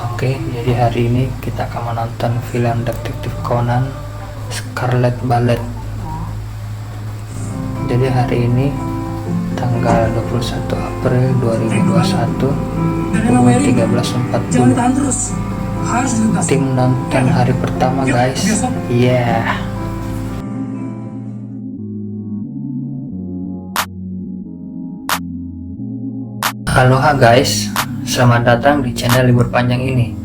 Oke, jadi hari ini kita akan menonton film Detektif Conan Scarlet Ballet. Jadi hari ini tanggal 21 April 2021 pukul 13.40. Tim nonton hari pertama guys. Yeah. Aloha guys, selamat datang di channel libur panjang ini.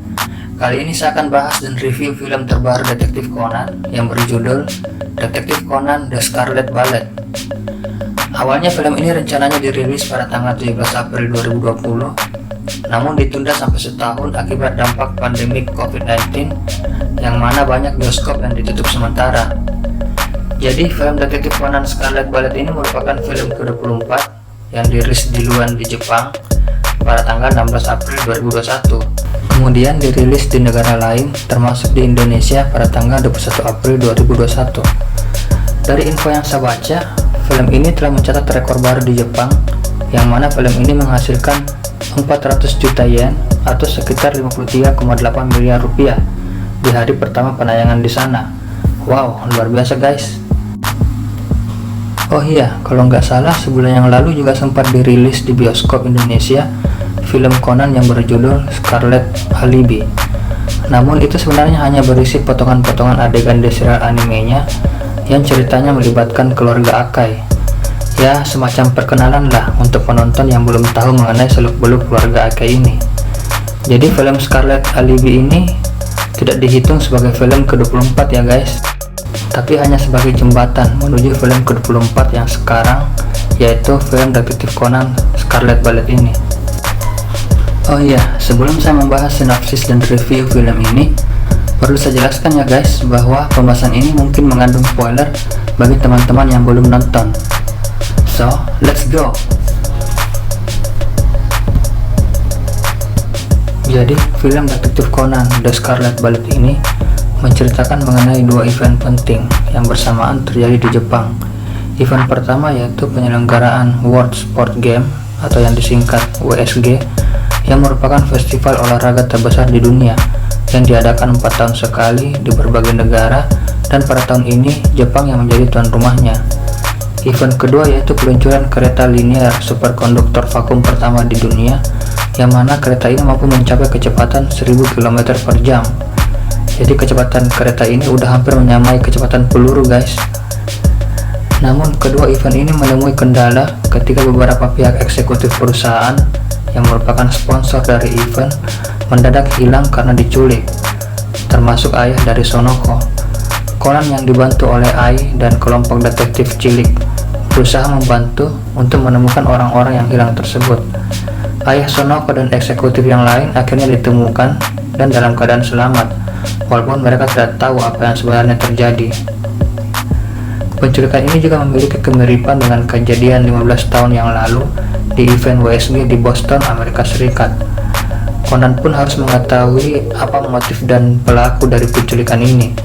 Kali ini saya akan bahas dan review film terbaru Detektif Conan yang berjudul Detektif Conan The Scarlet Ballet. Awalnya film ini rencananya dirilis pada tanggal 17 April 2020, namun ditunda sampai setahun akibat dampak pandemi COVID-19 yang mana banyak bioskop yang ditutup sementara. Jadi film Detektif Conan Scarlet Ballet ini merupakan film ke-24 yang dirilis duluan di Jepang pada tanggal 16 April 2021, kemudian dirilis di negara lain termasuk di Indonesia pada tanggal 21 April 2021. Dari info yang saya baca, film ini telah mencatat rekor baru di Jepang, yang mana film ini menghasilkan 400 juta yen atau sekitar 53,8 miliar rupiah di hari pertama penayangan di sana. Wow, luar biasa guys. Oh iya, kalau nggak salah sebulan yang lalu juga sempat dirilis di bioskop Indonesia film Conan yang berjudul Scarlet Alibi. Namun itu sebenarnya hanya berisi potongan-potongan adegan di serial animenya yang ceritanya melibatkan keluarga Akai. Ya, semacam perkenalan lah untuk penonton yang belum tahu mengenai seluk-beluk keluarga Akai ini. Jadi film Scarlet Alibi ini tidak dihitung sebagai film ke-24 ya guys, tapi hanya sebagai jembatan menuju film ke-24 yang sekarang, yaitu film Detektif Conan Scarlet Ballet ini. Oh iya, sebelum saya membahas sinopsis dan review film ini, perlu saya jelaskan ya guys bahwa pembahasan ini mungkin mengandung spoiler bagi teman-teman yang belum nonton. So, let's go. Jadi, film Detektif Conan The Scarlet Ballet ini menceritakan mengenai dua event penting yang bersamaan terjadi di Jepang. Event pertama yaitu penyelenggaraan World Sport Game atau yang disingkat WSG, yang merupakan festival olahraga terbesar di dunia yang diadakan 4 tahun sekali di berbagai negara, dan pada tahun ini Jepang yang menjadi tuan rumahnya. Event kedua yaitu peluncuran kereta linear superkonduktor vakum pertama di dunia, yang mana kereta ini mampu mencapai kecepatan 1000 km per jam. Jadi kecepatan kereta ini udah hampir menyamai kecepatan peluru guys. Namun kedua event ini menemui kendala ketika beberapa pihak eksekutif perusahaan yang merupakan sponsor dari event mendadak hilang karena diculik, termasuk ayah dari Sonoko. Conan yang dibantu oleh Ai dan kelompok detektif cilik berusaha membantu untuk menemukan orang-orang yang hilang tersebut. Ayah Sonoko dan eksekutif yang lain akhirnya ditemukan dan dalam keadaan selamat, walaupun mereka tidak tahu apa yang sebenarnya terjadi. Penculikan ini juga memiliki kemiripan dengan kejadian 15 tahun yang lalu di event WSG di Boston, Amerika Serikat. Conan pun harus mengetahui apa motif dan pelaku dari penculikan ini,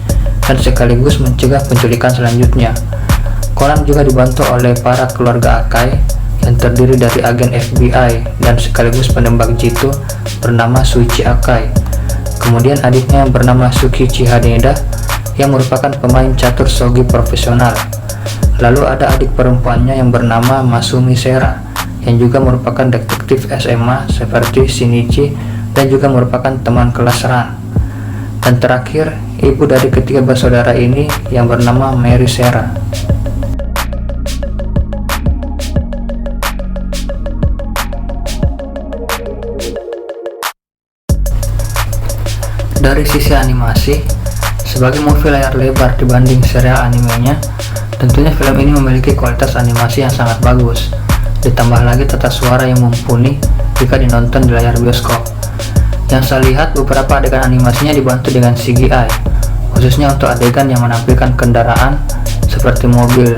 dan sekaligus mencegah penculikan selanjutnya. Conan juga dibantu oleh para keluarga Akai yang terdiri dari agen FBI dan sekaligus penembak jitu bernama Shuichi Akai. Kemudian adiknya yang bernama Tsukichi Haneda yang merupakan pemain catur shogi profesional. Lalu ada adik perempuannya yang bernama Masumi Sera yang juga merupakan detektif SMA seperti Shinichi dan juga merupakan teman kelas Ran. Dan terakhir, ibu dari ketiga bersaudara ini yang bernama Mary Sera. Dari sisi animasi, sebagai movie layar lebar dibanding serial animenya, tentunya film ini memiliki kualitas animasi yang sangat bagus. Ditambah lagi tata suara yang mumpuni jika dinonton di layar bioskop. Yang saya lihat, beberapa adegan animasinya dibantu dengan CGI, khususnya untuk adegan yang menampilkan kendaraan seperti mobil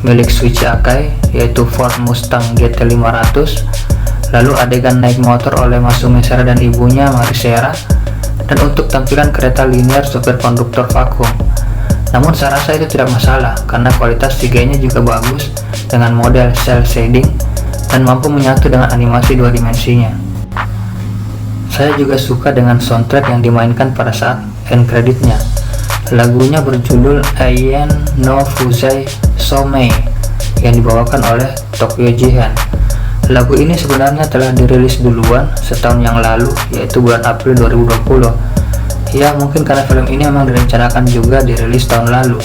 milik Shuichi Akai yaitu Ford Mustang GT500, lalu adegan naik motor oleh Masumi Sera dan ibunya Mary Sera, dan untuk tampilan kereta linear superkonduktor vakum. Namun saya rasa itu tidak masalah karena kualitas CGI-nya juga bagus dengan model cel shading dan mampu menyatu dengan animasi dua dimensinya. Saya juga suka dengan soundtrack yang dimainkan pada saat end creditnya. Lagunya berjudul Aien no Fuzai Soumei yang dibawakan oleh Tokyo Jihen. Lagu ini sebenarnya telah dirilis duluan setahun yang lalu, yaitu bulan April 2020. Ya, mungkin karena film ini memang direncanakan juga dirilis tahun lalu.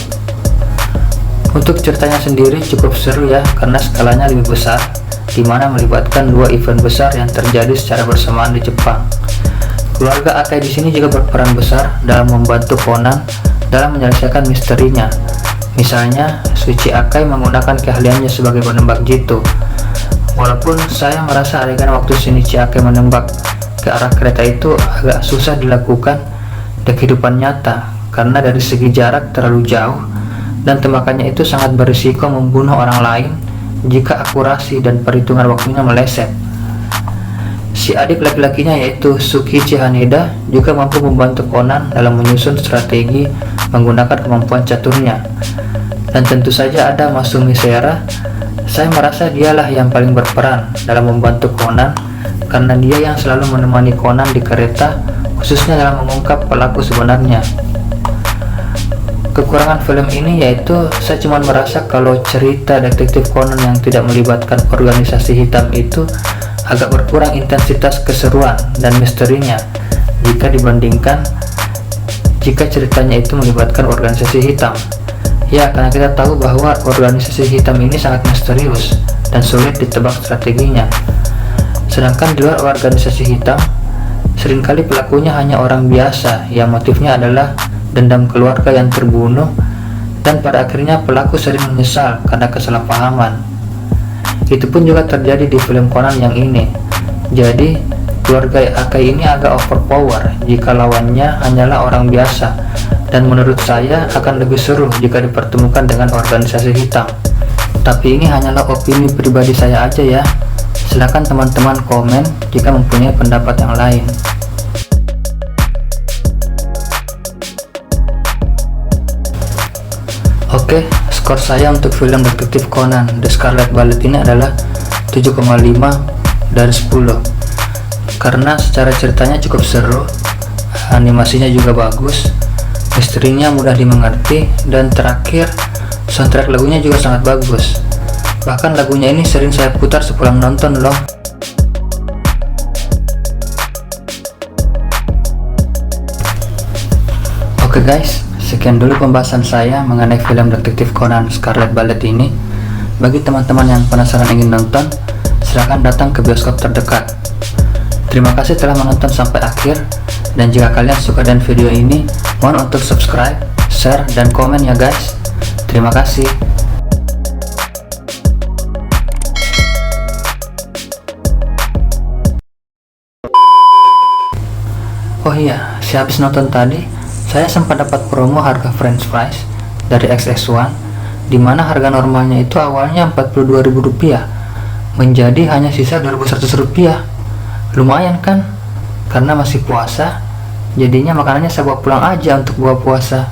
Untuk ceritanya sendiri cukup seru ya, karena skalanya lebih besar, di mana melibatkan dua event besar yang terjadi secara bersamaan di Jepang. Keluarga Akai di sini juga berperan besar dalam membantu Conan dalam menyelesaikan misterinya. Misalnya, Shuichi Akai menggunakan keahliannya sebagai penembak jitu. Walaupun saya merasa adegan waktu Shinichi Akai menembak ke arah kereta itu agak susah dilakukan di kehidupan nyata, karena dari segi jarak terlalu jauh dan tembakannya itu sangat berisiko membunuh orang lain jika akurasi dan perhitungan waktunya meleset. Si adik laki-lakinya yaitu Tsukichi Haneda juga mampu membantu Conan dalam menyusun strategi menggunakan kemampuan caturnya. Dan tentu saja ada Masumi Sera. Saya merasa dialah yang paling berperan dalam membantu Conan, karena dia yang selalu menemani Conan di kereta, khususnya dalam mengungkap pelaku sebenarnya. Kekurangan film ini yaitu saya cuma merasa kalau cerita detektif Conan yang tidak melibatkan organisasi hitam itu agak berkurang intensitas keseruan dan misterinya jika dibandingkan jika ceritanya itu melibatkan organisasi hitam. Ya, karena kita tahu bahwa organisasi hitam ini sangat misterius dan sulit ditebak strateginya. Sedangkan di luar organisasi hitam, seringkali pelakunya hanya orang biasa yang motifnya adalah dendam keluarga yang terbunuh, dan pada akhirnya pelaku sering menyesal karena kesalahpahaman. Itu pun juga terjadi di film Conan yang ini. Jadi keluarga Akai ini agak overpower jika lawannya hanyalah orang biasa, dan menurut saya akan lebih seru jika dipertemukan dengan organisasi hitam. Tapi ini hanyalah opini pribadi saya aja ya. Silakan teman-teman komen jika mempunyai pendapat yang lain. Oke, skor saya untuk film detektif Conan The Scarlet Ballet ini adalah 7,5 dari 10, karena secara ceritanya cukup seru, animasinya juga bagus, misterinya mudah dimengerti, dan terakhir soundtrack lagunya juga sangat bagus. Bahkan lagunya ini sering saya putar sepulang nonton loh. Oke guys, sekian dulu pembahasan saya mengenai film detektif Conan Scarlet Ballet ini. Bagi teman-teman yang penasaran ingin nonton, silahkan datang ke bioskop terdekat. Terima kasih telah menonton sampai akhir, dan jika kalian suka dengan video ini, mohon untuk subscribe, share, dan komen ya guys. Terima kasih. Oh iya, sehabis nonton tadi, saya sempat dapat promo harga french fries dari XX1, dimana harga normalnya itu awalnya Rp42.000 menjadi hanya sisa Rp2.100. Lumayan kan? Karena masih puasa, jadinya makanannya saya bawa pulang aja untuk buka puasa.